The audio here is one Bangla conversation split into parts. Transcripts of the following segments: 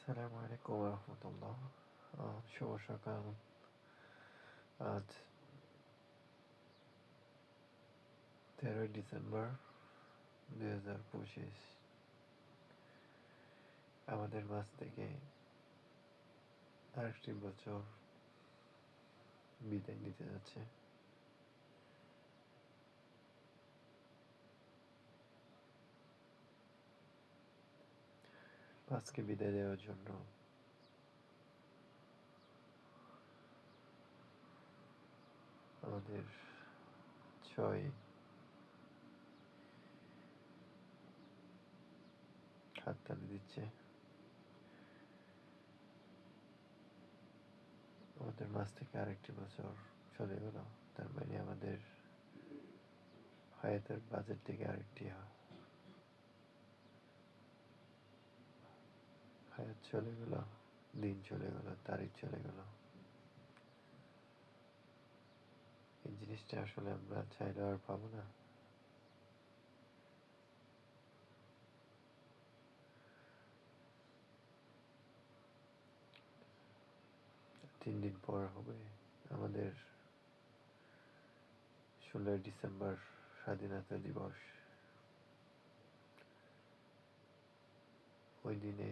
আসসালামু আলাইকুম রহমতুল্লাহ। শুভ সকাল। আজ 13ই ডিসেম্বর 2025। আমাদের মাঝ থেকে আরেকটি বছর বিদায় নিতে যাচ্ছে। আজকে বিদায় দেওয়ার জন্য আমাদের 6 হাততালি দিচ্ছে। আমাদের মাঝ থেকে আরেকটি বছর চলে গেল। তার মানে আমাদের হায়াতের বাজেট থেকে আরেকটি হায়াত চলে গেল, দিন চলে গেল, তারিখ চলে গেল। এই জিনিসটা আসলে আমরা চাইলেও আর পাবো না। তিন দিন পর হবে আমাদের 16ই ডিসেম্বর স্বাধীনতা দিবস। ওই দিনে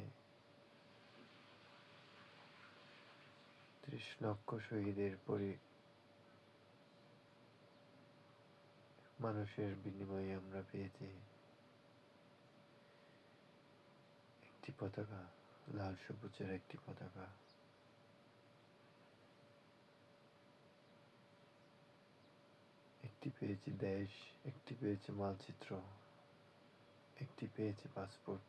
30 লক্ষ শহীদের মানুষের বিনিময়ে আমরা পেয়েছি একটি পতাকা, লাল সবুজের একটি পতাকা। একটি পেয়েছি দেশ, একটি পেয়েছি মানচিত্র, একটি পেয়েছি পাসপোর্ট।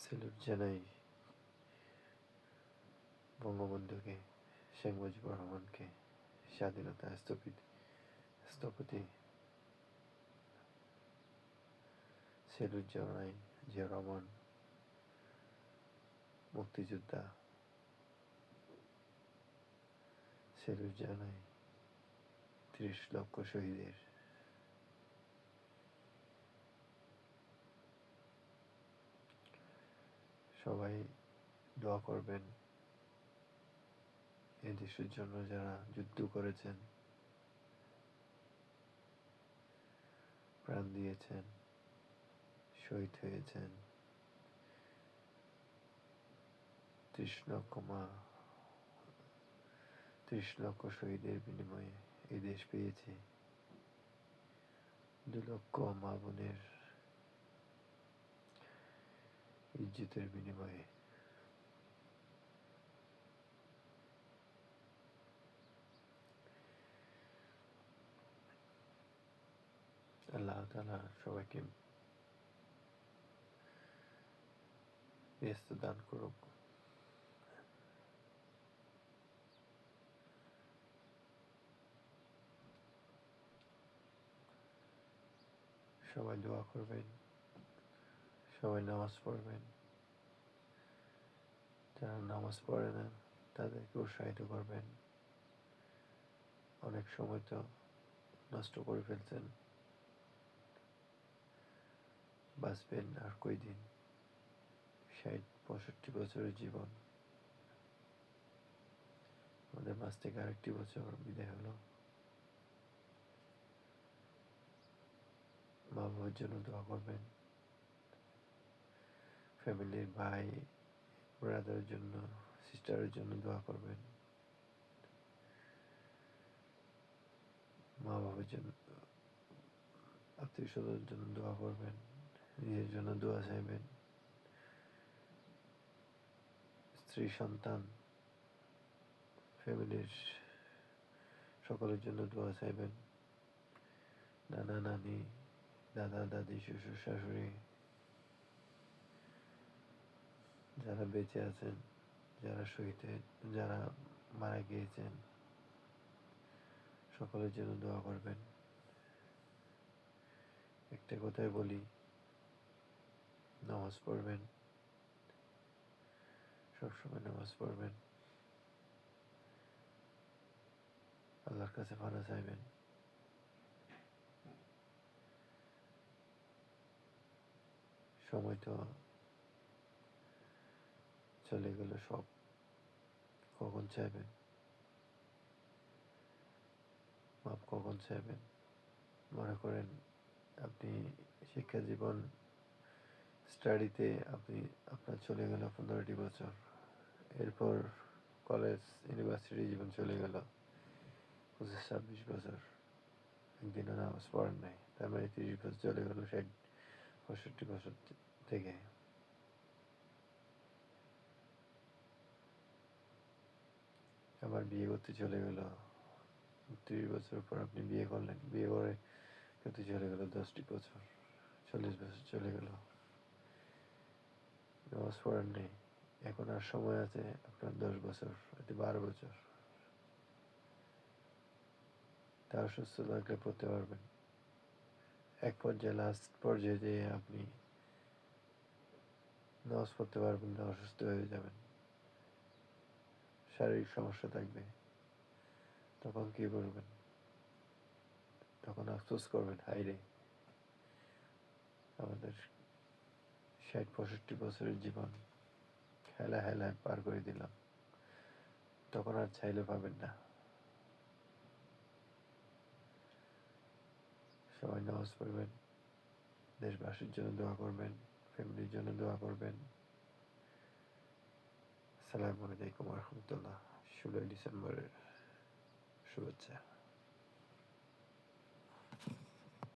স্যালুট জানাই বঙ্গবন্ধুকে, শেখ মুজিবুর রহমানকে, স্বাধীনতা স্থপতি। স্যালুট জানাই জিয়া রহমান, মুক্তিযোদ্ধা। স্যালুট জানাই 30 লক্ষ শহীদের। সবাই দোয়া করবেন এ দেশের জন্য যারা যুদ্ধ করেছেন, প্রাণ দিয়েছেন, শহীদ হয়েছেন। 30 লক্ষ শহীদের বিনিময়ে এই দেশ পেয়েছি। 2 লক্ষ মা বোনের ইজ্জতের বিনিময়ে। আল্লাহ তাআলা সবাইকে বেহেশত দান করুক। সবাই দোয়া করবেন, সবাই নামাজ পড়বেন। যারা নামাজ পড়ে না তাদেরকে উৎসাহিত করবেন। অনেক সময় তো নষ্ট করে ফেলছেন, বাঁচবেন আর কয়দিন? 60-65 বছরের জীবন। আমাদের মাঝ থেকে আরেকটি বছর বিদায় হলো। মা বাবার জন্য দোয়া করবেন, ফ্যামিলির ভাই ব্রাদারের জন্য, সিস্টারের জন্য দোয়া করবেন। মা বাবার জন্য, আত্মীয় স্বজনের জন্য দোয়া করবেন, নিজের জন্য দোয়া চাইবেন, স্ত্রী সন্তান ফ্যামিলির সকলের জন্য দোয়া চাইবেন। নানা নানি, দাদা দাদি, শ্বশুর শাশুড়ি যারা বেঁচে আছেন, যারা মারা গিয়েছেন, সকলের জন্য দোয়া করবেন। একটা কথাই বলি, নামাজ পড়বেন, সবসময় নামাজ পড়বেন, আল্লাহর কাছে পানা চাইবেন। সময় তো চলে গেল সব। কখন চাইবেন মাপ? কখন চাইবেন? মনে করেন আপনি শিক্ষা জীবন স্টাডিতে আপনার চলে গেল 15টি বছর। এরপর কলেজ ইউনিভার্সিটি জীবন চলে গেল 25-26 বছর। একদিনও নামাজ পড়েন নাই, তার মানে 30 বছর চলে গেল, 60-65 বছর থেকে। আবার বিয়ে করতে চলে গেল 30 বছর পর, আপনি বিয়ে করলেন, বিয়ে করে করতে চলে গেল 10টি বছর, 40 বছর চলে গেল, নামাজ পড়েন নেই। এখন আর সময় আছে আপনার 10 বছর, 12 বছর। তাও সুস্থ থাকলে পড়তে পারবেন। এক পর্যায়ে লাস্ট পর্যায়ে যেয়ে আপনি নামাজ পড়তে পারবেন না, অসুস্থ হয়ে যাবেন, শারীরিক সমস্যা থাকবে। তখন কি করবেন? তখন আফসোস করবেন, হায়রে আমাদের 60-65 বছরের জীবন হেলা হেলায় পার করে দিলাম। তখন আর চাইলে পাবেন না। সবাই নামাজ পড়বেন, দেশবাসীর জন্য দোয়া করবেন, ফ্যামিলির জন্য দোয়া করবেন। আসসালামু আলাইকুম রহমতুল্লাহ। 16 ডিসেম্বরের শুভেচ্ছা।